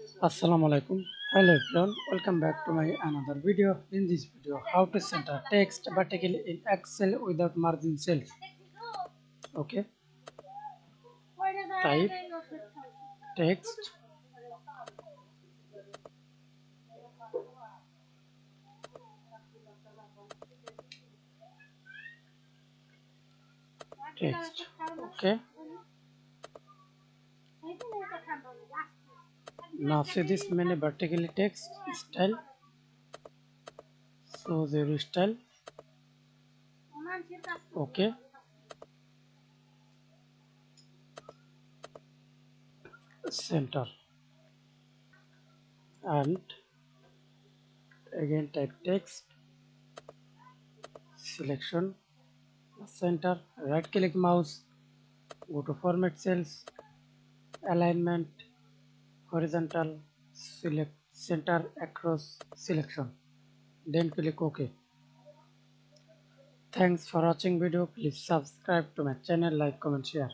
Assalamu alaikum. Hello everyone. Welcome back to my another video. In this video, how to center text vertically in Excel without margin cells. Okay. Type text text. Okay. Now see this menu vertically text style. So zero style. Okay. Center and again type text selection center, right click mouse, go to format cells, alignment horizontal, select center across selection, then click OK. Thanks for watching video. Please subscribe to my channel, like, comment, share.